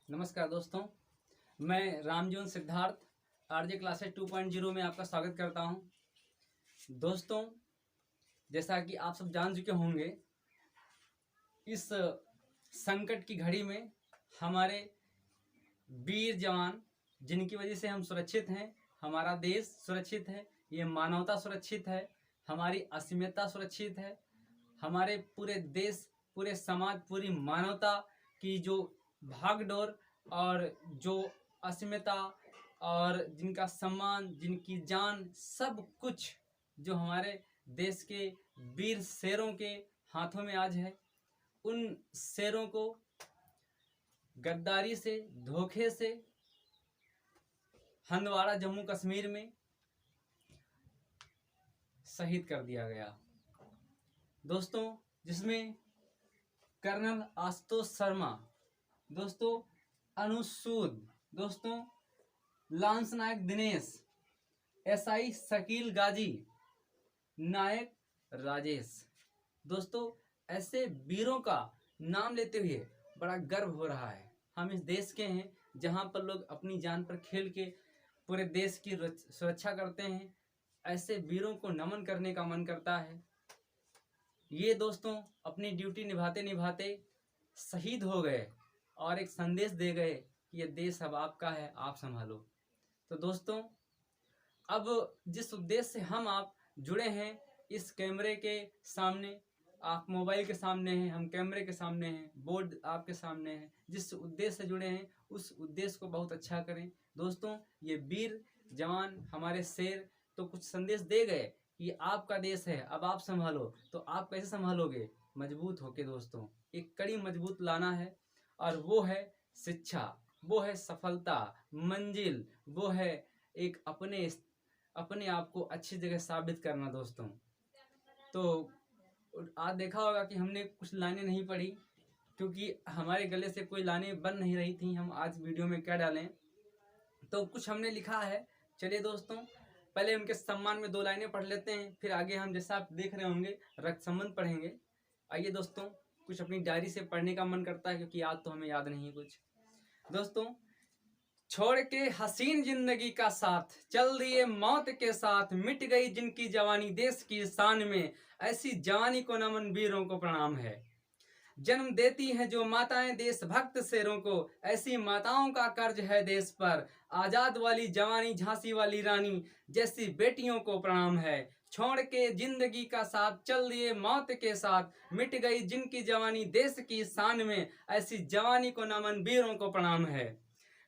नमस्कार दोस्तों, मैं रामजीवन सिद्धार्थ आरजे क्लासेस 2.0 में आपका स्वागत करता हूं। दोस्तों, जैसा कि आप सब जान चुके होंगे, इस संकट की घड़ी में हमारे वीर जवान, जिनकी वजह से हम सुरक्षित हैं, हमारा देश सुरक्षित है, ये मानवता सुरक्षित है, हमारी अस्मिता सुरक्षित है, हमारे पूरे देश, पूरे समाज, पूरी मानवता की जो भागदौड़ और जो अस्मिता और जिनका सम्मान, जिनकी जान, सब कुछ जो हमारे देश के वीर शेरों के हाथों में आज है, उन शेरों को गद्दारी से, धोखे से हंदवाड़ा जम्मू कश्मीर में शहीद कर दिया गया। दोस्तों, जिसमें कर्नल आशुतोष शर्मा, दोस्तों अनुज सूद, दोस्तों लांस नायक दिनेश, एसआई शकील गाजी, नायक राजेश। दोस्तों, ऐसे वीरों का नाम लेते हुए बड़ा गर्व हो रहा है। हम इस देश के हैं जहां पर लोग अपनी जान पर खेल के पूरे देश की सुरक्षा करते हैं। ऐसे वीरों को नमन करने का मन करता है। ये दोस्तों अपनी ड्यूटी निभाते निभाते शहीद हो गए और एक संदेश दे गए कि ये देश अब आपका है, आप संभालो। तो दोस्तों, अब जिस उद्देश्य से हम आप जुड़े हैं, इस कैमरे के सामने, आप मोबाइल के सामने हैं, हम कैमरे के सामने हैं, बोर्ड आपके सामने है, जिस उद्देश्य से जुड़े हैं उस उद्देश्य को बहुत अच्छा करें। दोस्तों, ये वीर जवान, हमारे शेर तो कुछ संदेश दे गए कि आपका देश है, अब आप संभालो। तो आप कैसे संभालोगे? मजबूत होके दोस्तों, एक कड़ी मजबूत लाना है, और वो है शिक्षा, वो है सफलता, मंजिल, वो है एक अपने आप को अच्छी जगह साबित करना। दोस्तों, तो आज देखा होगा कि हमने कुछ लाइनें नहीं पढ़ी, क्योंकि हमारे गले से कोई लाइनें बन नहीं रही थी, हम आज वीडियो में क्या डालें। तो कुछ हमने लिखा है। चलिए दोस्तों, पहले उनके सम्मान में 2 लाइनें पढ़ लेते हैं, फिर आगे हम जैसा आप देख रहे होंगे रक्त संबंध पढ़ेंगे। आइए दोस्तों, कुछ अपनी डायरी से पढ़ने का मन करता है, क्योंकि याद तो हमें याद नहीं कुछ। दोस्तों, छोड़ के हसीन जिंदगी का साथ, चल दिए मौत के साथ, मिट गई जिनकी जवानी देश की शान में, ऐसी जवानी को नमन, वीरों को प्रणाम है। जन्म देती हैं जो माताएं देशभक्त शेरों को, ऐसी माताओं का कर्ज है देश पर, आजाद वाली जवानी, झांसी वाली रानी जैसी बेटियों को प्रणाम है। छोड़ के जिंदगी का साथ, चल दिए मौत के साथ, मिट गई जिनकी जवानी देश की शान में, ऐसी जवानी को नमन, वीरों को प्रणाम है।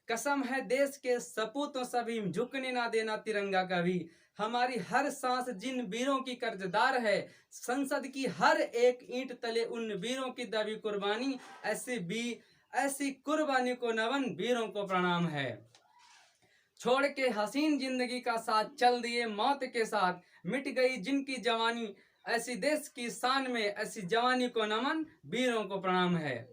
कसम है देश के सपूतों सभी, झुकने ना देना तिरंगा कभी, हमारी हर सांस जिन वीरों की कर्जदार है, संसद की हर एक ईंट तले उन वीरों की दबी कुर्बानी, ऐसी कुर्बानी को नमन, वीरों को प्रणाम है। छोड़ के हसीन जिंदगी का साथ, चल दिए मौत के साथ, मिट गई जिनकी जवानी ऐसी देश की शान में, ऐसी जवानी को नमन, वीरों को प्रणाम है।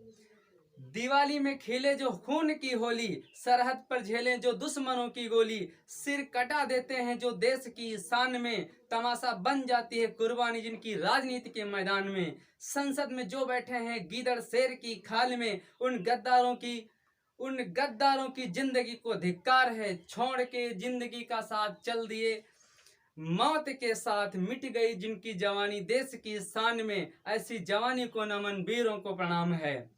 दिवाली में खेले जो खून की होली, सरहद पर झेले जो दुश्मनों की गोली, सिर कटा देते हैं जो देश की शान में, तमाशा बन जाती है कुर्बानी जिनकी राजनीति के मैदान में। संसद में जो बैठे हैं गीदड़ शेर की खाल में, उन गद्दारों की जिंदगी को धिक्कार है। छोड़ के जिंदगी का साथ, चल दिए मौत के साथ, मिट गई जिनकी जवानी देश की शान में, ऐसी जवानी को नमन, वीरों को प्रणाम है।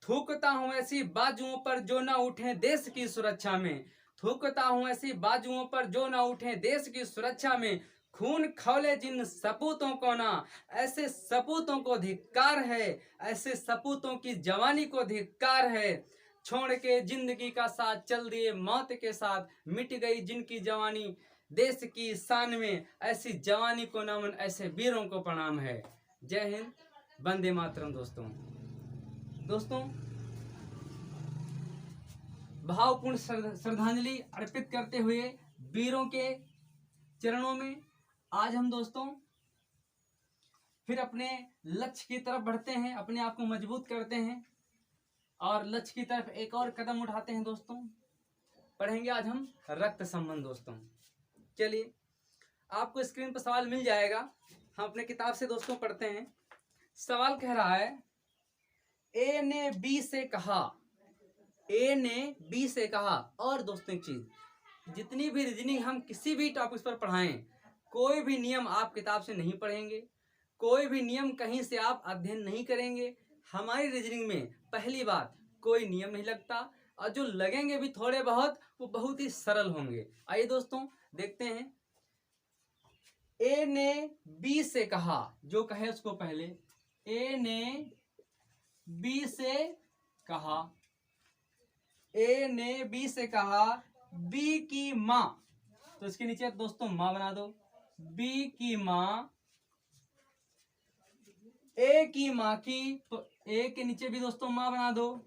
थूकता हूं ऐसी बाजुओं पर जो न उठे देश की सुरक्षा में, थूकता हूं ऐसी बाजुओं पर जो न उठे देश की सुरक्षा में, खून खौले जिन सपूतों को ना, ऐसे सपूतों को धिक्कार है, ऐसे सपूतों की जवानी को धिक्कार है। छोड़ के जिंदगी का साथ, चल दिए मौत के साथ, मिट गई जिनकी जवानी देश की शान में, ऐसी जवानी को नमन, ऐसे वीरों को प्रणाम है। जय हिंद, वंदे मातरम। दोस्तों, भावपूर्ण श्रद्धांजलि अर्पित करते हुए वीरों के चरणों में आज हम दोस्तों फिर अपने लक्ष्य की तरफ बढ़ते हैं, अपने आप को मजबूत करते हैं और लक्ष्य की तरफ एक और कदम उठाते हैं। दोस्तों, पढ़ेंगे आज हम रक्त संबंध। दोस्तों, चलिए, आपको स्क्रीन पर सवाल मिल जाएगा, हम अपने किताब से दोस्तों पढ़ते हैं। सवाल कह रहा है, ए ने बी से कहा, ए ने बी से कहा। और दोस्तों एक चीज, जितनी भी रीजनिंग हम किसी भी टॉपिक पर पढ़ाएं, कोई भी नियम आप किताब से नहीं पढ़ेंगे, कोई भी नियम कहीं से आप अध्ययन नहीं करेंगे। हमारी रीजनिंग में पहली बात कोई नियम नहीं लगता, और जो लगेंगे भी थोड़े बहुत वो बहुत ही सरल होंगे। आइए दोस्तों देखते हैं। ए ने बी से कहा, जो कहे उसको पहले। ए ने बी से कहा, ए ने बी से कहा बी की माँ, तो इसके नीचे दोस्तों माँ बना दो। बी की माँ, ए की माँ की, तो ए के नीचे भी दोस्तों माँ बना दो।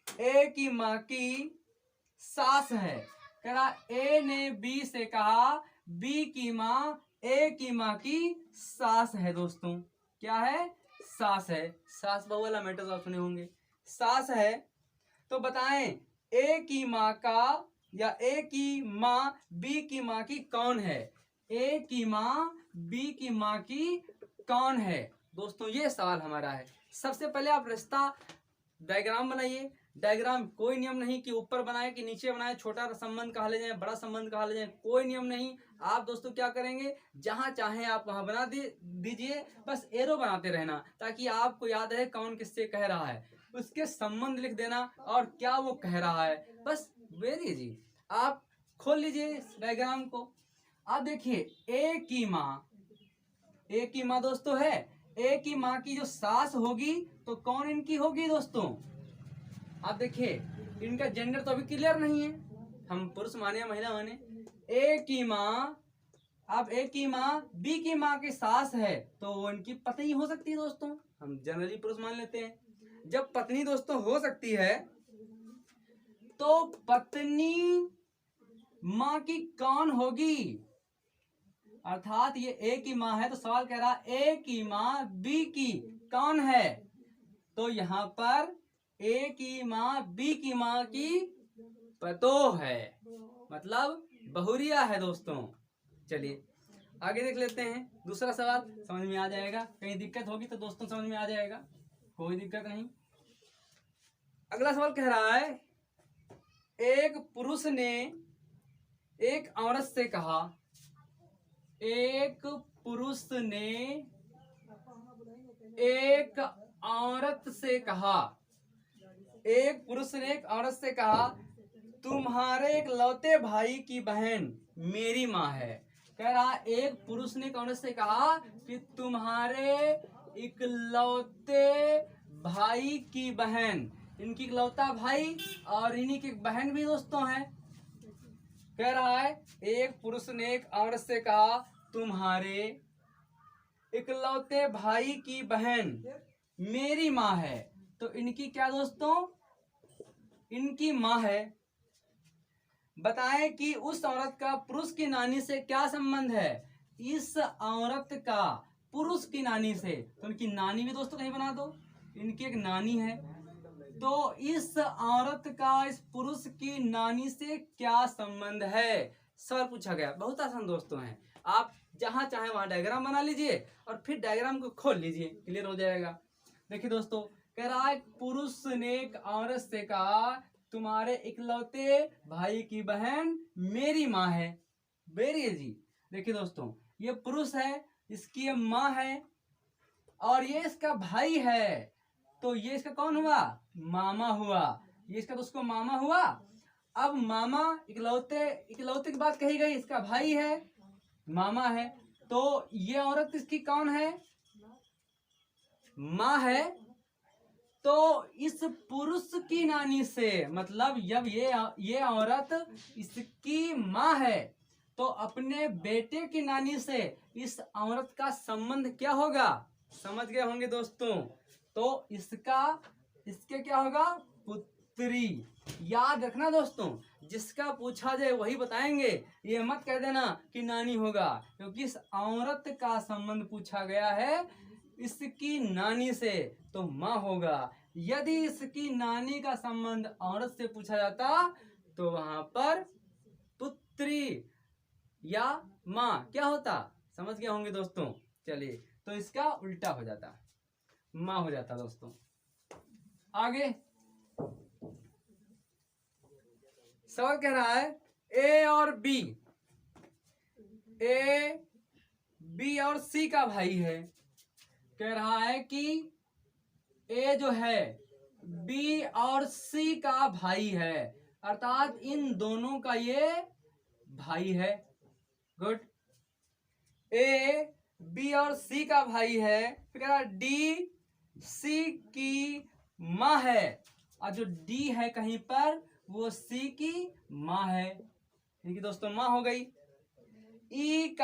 ए की माँ की सास है। कह रहा ए ने बी से कहा बी की माँ ए की माँ की सास है। दोस्तों क्या है? सास है। सास बहू वाला मैटर आप सुने होंगे। सास है, तो बताएं ए की माँ का या ए की माँ बी की माँ की कौन है? ए की माँ बी की माँ की कौन है? दोस्तों ये सवाल हमारा है। सबसे पहले आप रिश्ता डायग्राम बनाइए। डायग्राम कोई नियम नहीं कि ऊपर बनाए कि नीचे बनाए, छोटा संबंध कहा ले जाए, बड़ा संबंध कहा ले जाए, कोई नियम नहीं। आप दोस्तों क्या करेंगे, जहां चाहे आप वहां बना दीजिए, बस एरो बनाते रहना ताकि आपको याद रहे कौन किससे कह रहा है। उसके संबंध लिख देना और क्या वो कह रहा है, बस वेरी इजी। आप खोल लीजिए डायग्राम को। आप देखिए ए की माँ, ए की माँ दोस्तों है, ए की माँ की जो सास होगी तो कौन इनकी होगी दोस्तों? आप देखिए इनका जेंडर तो अभी क्लियर नहीं है, हम पुरुष माने या महिला माने। ए की माँ, अब ए की माँ बी की माँ की सास है तो वो इनकी पत्नी हो सकती है दोस्तों, हम जनरली पुरुष मान लेते हैं। जब पत्नी दोस्तों हो सकती है तो पत्नी माँ की कौन होगी? अर्थात ये ए की माँ है तो सवाल कह रहा ए की माँ बी की कौन है? तो यहाँ पर ए की माँ बी की माँ की पतोह है, मतलब बहुरिया है दोस्तों। चलिए आगे देख लेते हैं। दूसरा सवाल समझ में आ जाएगा, कहीं दिक्कत होगी तो दोस्तों समझ में आ जाएगा, कोई दिक्कत नहीं। अगला सवाल कह रहा है एक पुरुष ने एक औरत से कहा, एक पुरुष ने एक औरत से कहा, एक पुरुष ने एक औरत से कहा तुम्हारे एक लौते भाई की बहन मेरी माँ है। कह रहा एक पुरुष ने एक औरत से कहा कि तुम्हारे इकलौते भाई की बहन, इनकी इकलौता भाई और इन्हीं की बहन भी दोस्तों है। कह रहा है एक पुरुष ने एक औरत से कहा तुम्हारे इकलौते भाई की बहन मेरी माँ है, तो इनकी क्या दोस्तों? इनकी माँ है। बताएं कि उस औरत का पुरुष की नानी से क्या संबंध है? इस औरत का पुरुष की नानी से, तो इनकी नानी भी दोस्तों कहीं बना दो, इनकी एक नानी है, तो इस औरत का इस पुरुष की नानी से क्या संबंध है? सवाल पूछा गया, बहुत आसान दोस्तों है। आप जहां चाहे वहां डायग्राम बना लीजिए और फिर डायग्राम को खोल लीजिए, क्लियर हो जाएगा। देखिए दोस्तों कह रहा है पुरुष ने एक औरत से कहा तुम्हारे इकलौते भाई की बहन मेरी माँ है, वेरी इजी। देखिए दोस्तों ये पुरुष है, इसकी ये माँ है और ये इसका भाई है, तो ये इसका कौन हुआ? मामा हुआ। ये इसका दोस्तों मामा हुआ। अब मामा इकलौते, इकलौते की बात कही गई, इसका भाई है, मामा है, तो ये औरत इसकी कौन है? माँ है। तो इस पुरुष की नानी से, मतलब जब ये औरत इसकी माँ है तो अपने बेटे की नानी से इस औरत का संबंध क्या होगा? समझ गए होंगे दोस्तों। तो इसके क्या होगा? पुत्री। याद रखना दोस्तों, जिसका पूछा जाए वही बताएंगे, ये मत कह देना कि नानी होगा, क्योंकि इस औरत का संबंध पूछा गया है इसकी नानी से तो माँ होगा। यदि इसकी नानी का संबंध औरत से पूछा जाता तो वहां पर पुत्री या माँ क्या होता? समझ गए होंगे दोस्तों। चलिए तो इसका उल्टा हो जाता, माँ हो जाता दोस्तों। आगे सवाल कह रहा है ए और बी, ए बी और सी का भाई है। कह रहा है कि ए जो है बी और सी का भाई है, अर्थात इन दोनों का ये भाई है। गुड। ए बी और सी का भाई है, फिर कह रहा डी सी की माँ है, और जो डी है कहीं पर वो सी की माँ है, इनकी दोस्तों माँ हो गई। ई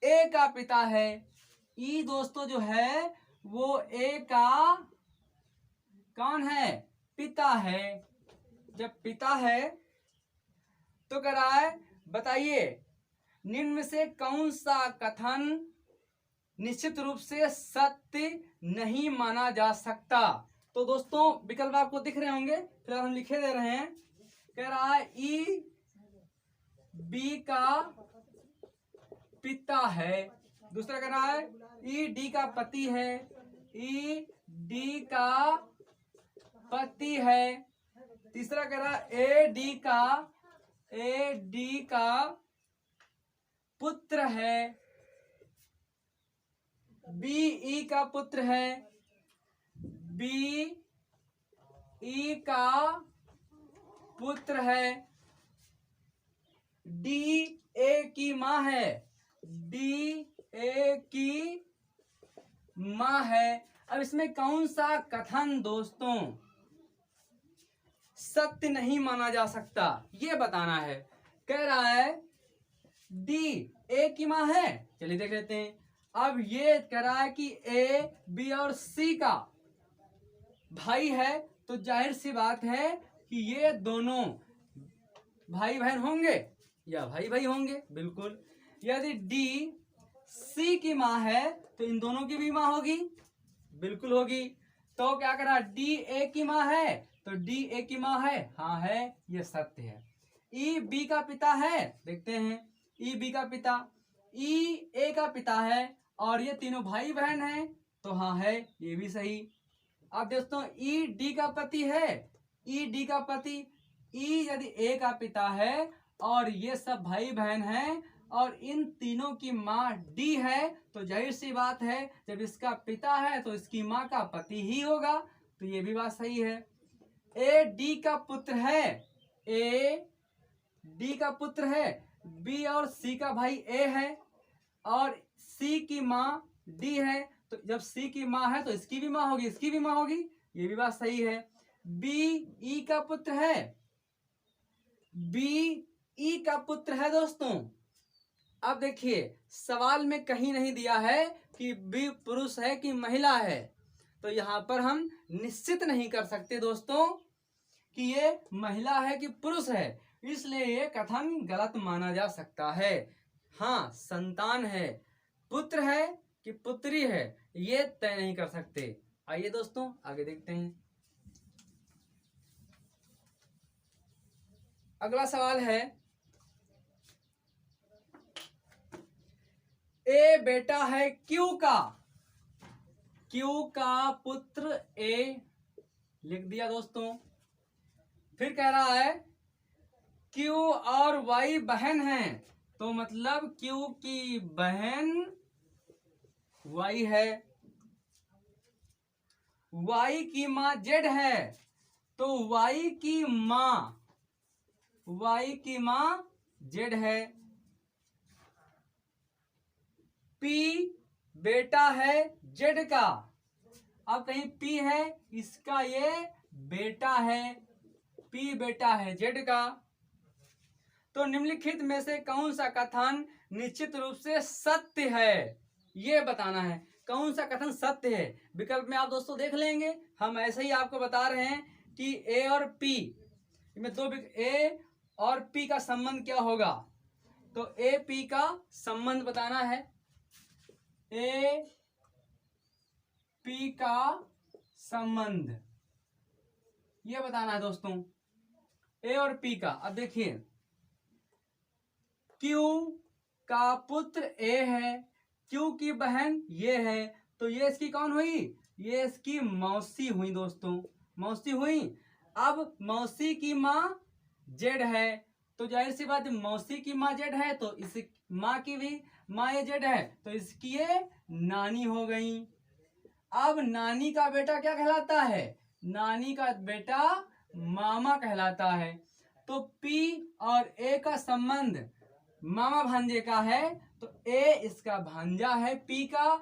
ए का पिता है, ई दोस्तों जो है वो ए का कौन है, पिता है। जब पिता है तो कह रहा है बताइए निम्न में से कौन सा कथन निश्चित रूप से सत्य नहीं माना जा सकता। तो दोस्तों विकल्प आपको दिख रहे होंगे, फिर हम लिखे दे रहे हैं। कह रहा है ई बी का पिता है, दूसरा कह रहा है ई डी का पति है, ई डी का पति है, तीसरा कह रहा है ए डी का पुत्र है, बी ई का पुत्र है, बी ई का पुत्र है, डी ए की माँ है, डी ए की माँ है। अब इसमें कौन सा कथन दोस्तों सत्य नहीं माना जा सकता ये बताना है। कह रहा है डी ए की माँ है, चलिए देख लेते हैं। अब ये कह रहा है कि ए बी और सी का भाई है, तो जाहिर सी बात है कि ये दोनों भाई बहन होंगे या भाई भाई होंगे, बिल्कुल। यदि डी सी की माँ है तो इन दोनों की भी माँ होगी, बिल्कुल होगी। तो क्या करा डी ए की माँ है, तो डी ए की माँ है, हाँ है, ये सत्य है। ई बी का पिता है, देखते हैं ई बी का पिता, ई ए का पिता है और ये तीनों भाई बहन हैं, तो हाँ है, ये भी सही। अब दोस्तों ई डी का पति है, ई डी का पति, ई यदि ए का पिता है और ये सब भाई बहन हैं और इन तीनों की माँ डी है, तो जाहिर सी बात है जब इसका पिता है तो इसकी माँ का पति ही होगा, तो ये भी बात सही है। ए डी का पुत्र है, ए डी का पुत्र है, बी और सी का भाई ए है और सी की माँ डी है, तो जब सी की माँ है तो इसकी भी माँ होगी, इसकी भी माँ होगी, ये भी बात सही है। बी ई का पुत्र है, बी ई का पुत्र है दोस्तों। अब देखिए सवाल में कहीं नहीं दिया है कि बी पुरुष है कि महिला है, तो यहाँ पर हम निश्चित नहीं कर सकते दोस्तों कि ये महिला है कि पुरुष है, इसलिए ये कथन गलत माना जा सकता है। हाँ संतान है, पुत्र है कि पुत्री है, ये तय नहीं कर सकते। आइए दोस्तों आगे देखते हैं। अगला सवाल है ए बेटा है क्यू का, क्यू का पुत्र ए लिख दिया दोस्तों। फिर कह रहा है क्यू और वाई बहन है, तो मतलब क्यू की बहन वाई है, वाई की माँ जेड है, तो वाई की माँ जेड है। पी बेटा है जेड का, अब कहीं पी है इसका ये बेटा है, पी बेटा है जेड का। तो निम्नलिखित में से कौन सा कथन निश्चित रूप से सत्य है ये बताना है। कौन सा कथन सत्य है, विकल्प में आप दोस्तों देख लेंगे, हम ऐसे ही आपको बता रहे हैं कि ए और पी में ए और पी का संबंध क्या होगा, तो ए पी का संबंध बताना है, ए पी का संबंध ये बताना है दोस्तों, ए और पी का। अब देखिए क्यू का पुत्र ए है, क्यू की बहन ये है, तो ये इसकी कौन हुई, ये इसकी मौसी हुई दोस्तों, मौसी हुई। अब मौसी की माँ जेड है, तो जाहिर सी बात है मौसी की माँ जेड है तो इस माँ की भी माँ ये जेड है, तो इसकी ये नानी हो गई। अब नानी का बेटा क्या कहलाता है? नानी का बेटा मामा कहलाता है। तो पी और ए का संबंध मामा भांजे का है, तो ए इसका भांजा है पी का,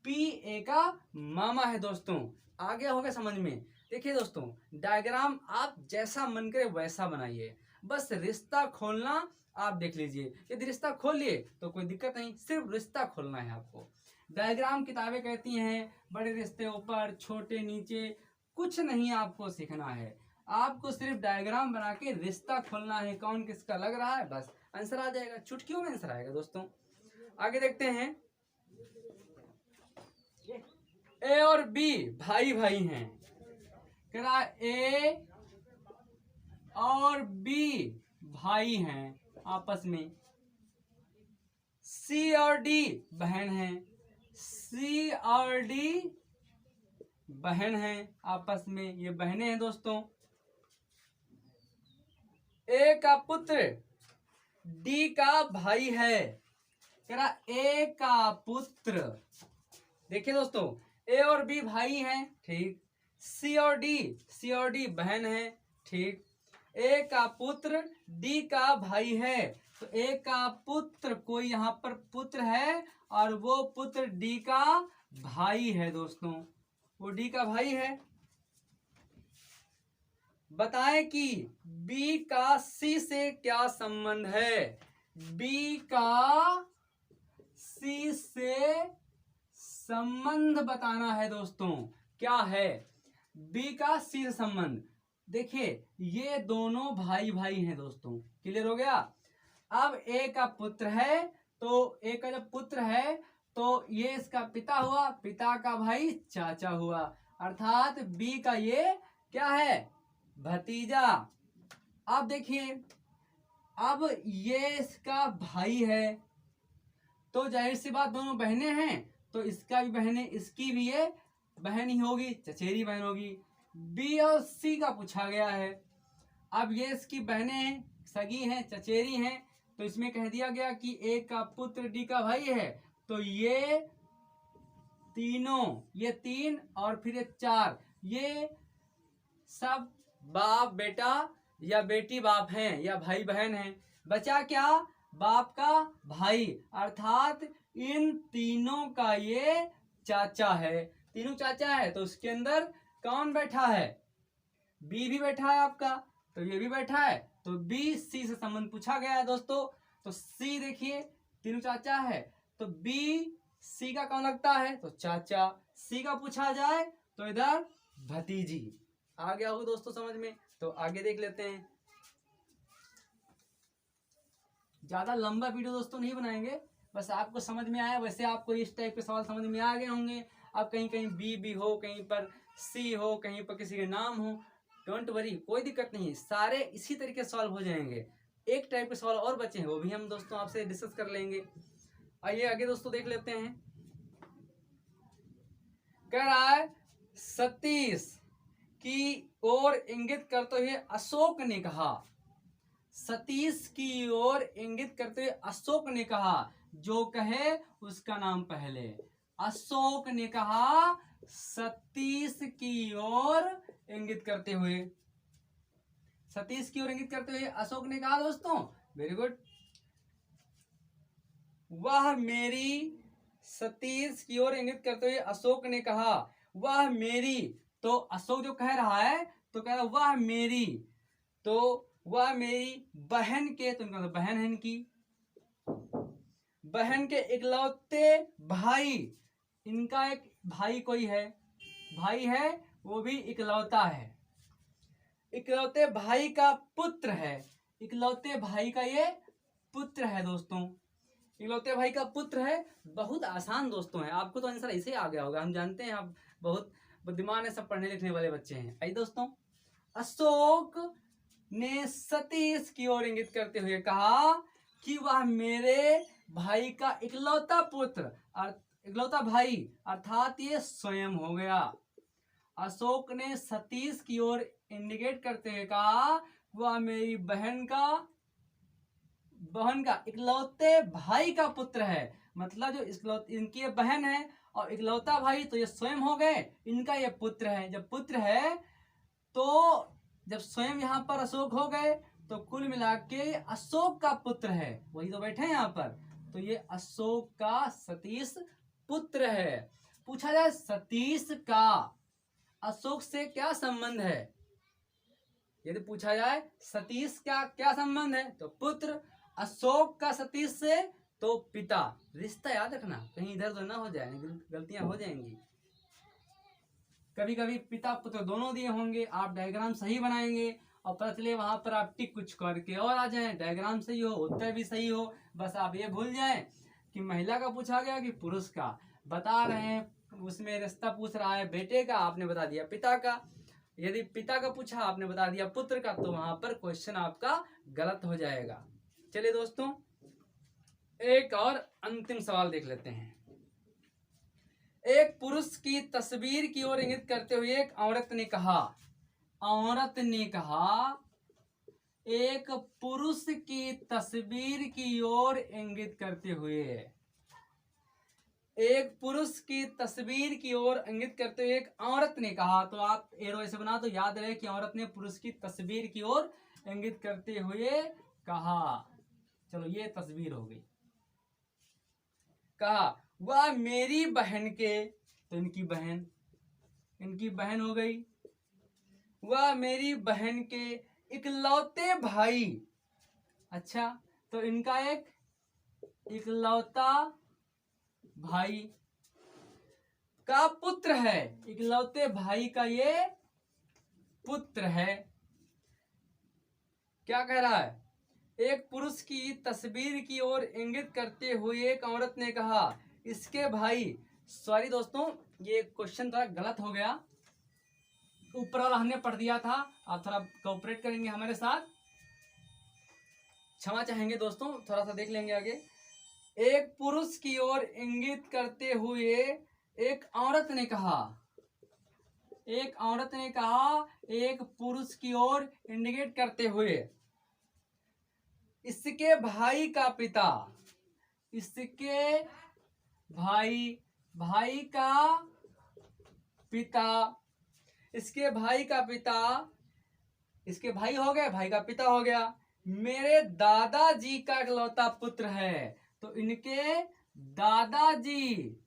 पी ए का मामा है। दोस्तों आ गया होगा समझ में? देखिए दोस्तों, डायग्राम आप जैसा मन करे वैसा बनाइए, बस रिश्ता खोलना आप देख लीजिए। यदि रिश्ता खोल लिए तो कोई दिक्कत नहीं, सिर्फ रिश्ता खोलना है आपको। डायग्राम किताबें कहती हैं बड़े रिश्ते ऊपर, छोटे नीचे, कुछ नहीं आपको सीखना है। आपको सिर्फ डायग्राम बना के रिश्ता खोलना है, कौन किसका लग रहा है, बस आंसर आ जाएगा। चुटकियों में आंसर आएगा। दोस्तों आगे देखते हैं। ए और बी भाई भाई हैं, कह रहा ए और बी भाई हैं आपस में। सी और डी बहन हैं, सी और डी बहन हैं आपस में, ये बहनें हैं। दोस्तों ए का पुत्र डी का भाई है, कह रहा ए का पुत्र। देखिए दोस्तों, ए और बी भाई हैं, ठीक। सी और डी बहन है, ठीक। ए का पुत्र डी का भाई है, तो ए का पुत्र, कोई यहाँ पर पुत्र है और वो पुत्र डी का भाई है। दोस्तों वो डी का भाई है। बताएं कि बी का सी से क्या संबंध है? बी का सी से संबंध बताना है। दोस्तों क्या है बी का सी से संबंध? देखिए ये दोनों भाई भाई हैं। दोस्तों क्लियर हो गया? अब ए का पुत्र है, तो ए का जब पुत्र है तो ये इसका पिता हुआ, पिता का भाई चाचा हुआ, अर्थात बी का ये क्या है? भतीजा। अब देखिए, अब ये इसका भाई है, तो जाहिर सी बात दोनों बहनें हैं, तो इसका भी बहनें, इसकी भी ये बहन ही होगी, चचेरी बहन होगी। बी और सी का पूछा गया है। अब ये इसकी बहनें हैं, सगी हैं, चचेरी हैं, तो इसमें कह दिया गया कि ए का पुत्र डी का भाई है, तो ये तीनों, ये तीन और फिर ये चार, ये सब बाप बेटा या बेटी बाप हैं या भाई बहन हैं। बचा क्या? बाप का भाई, अर्थात इन तीनों का ये चाचा है। तीनों चाचा है, तो उसके अंदर कौन बैठा है? बी भी बैठा है आपका, तो ये भी बैठा है, तो बी सी से संबंध पूछा गया है। दोस्तों तो सी देखिए तीनों चाचा है, तो बी सी का कौन लगता है? तो चाचा। सी का पूछा जाए तो इधर भतीजी। आ गया होगा दोस्तों समझ में? तो आगे देख लेते हैं। ज्यादा लंबा वीडियो दोस्तों नहीं बनाएंगे, बस आपको समझ में आया, वैसे आपको इस टाइप के सवाल समझ में आ गए होंगे। अब कहीं कहीं बी भी हो, कहीं पर सी हो, कहीं पर किसी के नाम हो, डोंट वरी, कोई दिक्कत नहीं, सारे इसी तरीके सॉल्व हो जाएंगे। एक टाइप के सवाल और बचे हैं, वो भी हम दोस्तों आपसे डिस्कस कर लेंगे। आइए आगे दोस्तों देख लेते हैं। कह रहा है सतीश की ओर इंगित करते हुए अशोक ने कहा, सतीश की ओर इंगित करते हुए अशोक ने कहा, जो कहे उसका नाम पहले। अशोक ने कहा सतीश की ओर इंगित करते हुए, सतीश की ओर इंगित करते हुए अशोक ने कहा। दोस्तों वेरी गुड। वह मेरी, सतीश की ओर इंगित करते हुए अशोक ने कहा वह मेरी, तो अशोक जो कह रहा है तो कह रहा वह मेरी, तो वह मेरी बहन के, तो मतलब बहन है इनकी, बहन के इकलौते भाई, इनका एक भाई कोई है, भाई है वो भी इकलौता है, इकलौते भाई का पुत्र है, इकलौते भाई का ये पुत्र है। दोस्तों इकलौते भाई का पुत्र है। बहुत आसान दोस्तों है, आपको तो आंसर ऐसे ही आ गया होगा, हम जानते हैं आप बहुत बुद्धिमान है, सब पढ़ने लिखने वाले बच्चे हैं। आइए दोस्तों, अशोक ने सतीश की ओर इंगित करते हुए कहा कि वह मेरे भाई का इकलौता पुत्र, इकलौता भाई, अर्थात ये स्वयं हो गया। अशोक ने सतीश की ओर इंडिकेट करते हुए कहा वह मेरी बहन का इकलौते भाई का पुत्र है। मतलब जो इनकी ये बहन है और इकलौता भाई तो ये स्वयं हो गए, इनका ये पुत्र है। जब पुत्र है तो जब स्वयं यहाँ पर अशोक हो गए तो कुल मिला के अशोक का पुत्र है, वही तो बैठे हैं यहाँ पर। तो ये अशोक का सतीश पुत्र है। पूछा जाए सतीश का अशोक से क्या संबंध है, यदि पूछा जाए सतीश का क्या संबंध है तो पुत्र, अशोक का सतीश से तो पिता। रिश्ता याद रखना, कहीं इधर उधर ना हो जाए, गलतियां हो जाएंगी। कभी कभी पिता पुत्र दोनों दिए होंगे, आप डायग्राम सही बनाएंगे और पता चले वहां पर आप टिक कुछ करके और आ जाए, डायग्राम सही हो उत्तर भी सही हो, बस आप ये भूल जाएं कि महिला का पूछा गया कि पुरुष का। बता रहे हैं उसमें रिश्ता पूछ रहा है बेटे का, आपने बता दिया पिता का। यदि पिता का पूछा आपने बता दिया पुत्र का, तो वहां पर क्वेश्चन आपका गलत हो जाएगा। चलिए दोस्तों, एक और अंतिम सवाल देख लेते हैं। एक पुरुष की तस्वीर की ओर इंगित करते हुए एक औरत ने कहा, एक पुरुष की तस्वीर की ओर इंगित करते हुए, एक पुरुष की तस्वीर की ओर इंगित करते हुए एक औरत ने कहा। तो आप एरो ऐसे बना तो याद रहे कि औरत ने पुरुष की तस्वीर की ओर इंगित करते हुए कहा। चलो ये तस्वीर हो गई। कहा वह मेरी बहन के, तो इनकी बहन हो गई। वह मेरी बहन के इकलौते भाई, अच्छा तो इनका एक इकलौता भाई का पुत्र है, इकलौते भाई का ये पुत्र है। क्या कह रहा है, एक पुरुष की तस्वीर की ओर इंगित करते हुए एक औरत ने कहा इसके भाई, सॉरी दोस्तों ये क्वेश्चन थोड़ा गलत हो गया, ऊपर वाला हमने पढ़ दिया था, आप थोड़ा कोऑपरेट करेंगे हमारे साथ, क्षमा चाहेंगे दोस्तों, थोड़ा सा देख लेंगे आगे। एक पुरुष की ओर इंगित करते हुए एक औरत ने कहा, एक पुरुष की ओर इंडिकेट करते हुए इसके भाई का पिता, इसके भाई हो गए, भाई का पिता हो गया, मेरे दादाजी का इकलौता पुत्र है। तो इनके दादाजी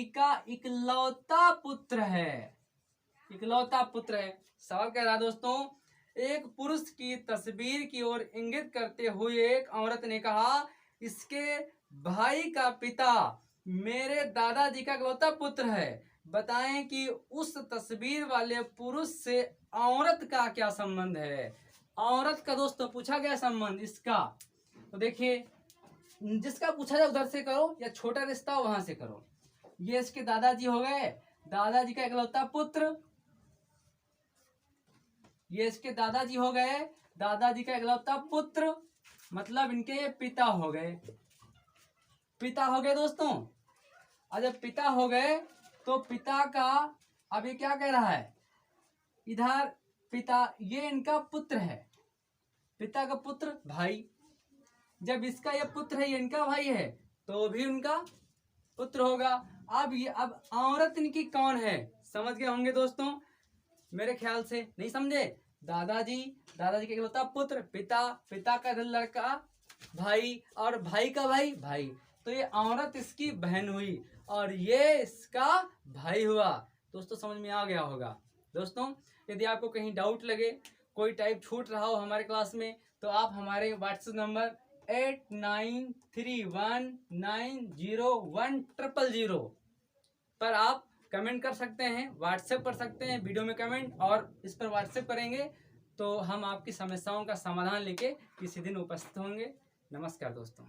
का इकलौता पुत्र है, सवाल कह रहा दोस्तों, एक पुरुष की तस्वीर की ओर इंगित करते हुए एक औरत ने कहा इसके भाई का पिता मेरे दादाजी का इकलौता पुत्र है। बताएं कि उस तस्वीर वाले पुरुष से औरत का क्या संबंध है। औरत का दोस्तों पूछा गया संबंध इसका, तो देखिए जिसका पूछा जाए उधर से करो या छोटा रिश्ता हो वहां से करो। ये इसके दादाजी हो गए, दादाजी का इकलौता पुत्र, ये इसके दादाजी हो गए, दादाजी का इकलौता पुत्र, मतलब इनके ये पिता हो गए दोस्तों। और जब पिता हो गए तो पिता का, अब ये क्या कह रहा है, इधर पिता, ये इनका पुत्र है, पिता का पुत्र भाई, जब इसका ये पुत्र है ये इनका भाई है तो भी उनका पुत्र होगा। अब औरत इनकी कौन है, समझ गए होंगे दोस्तों मेरे ख्याल से, नहीं समझे, दादाजी के इकलौता पुत्र, पिता का लड़का भाई, और भाई का भाई, तो ये औरत इसकी बहन हुई और ये इसका भाई हुआ। दोस्तों समझ में आ गया होगा। दोस्तों यदि आपको कहीं डाउट लगे, कोई टाइप छूट रहा हो हमारे क्लास में, तो आप हमारे व्हाट्सएप नंबर 8931901000 पर आप कमेंट कर सकते हैं, व्हाट्सएप कर सकते हैं, वीडियो में कमेंट, और इस पर व्हाट्सएप करेंगे तो हम आपकी समस्याओं का समाधान लेके किसी दिन उपस्थित होंगे। नमस्कार दोस्तों।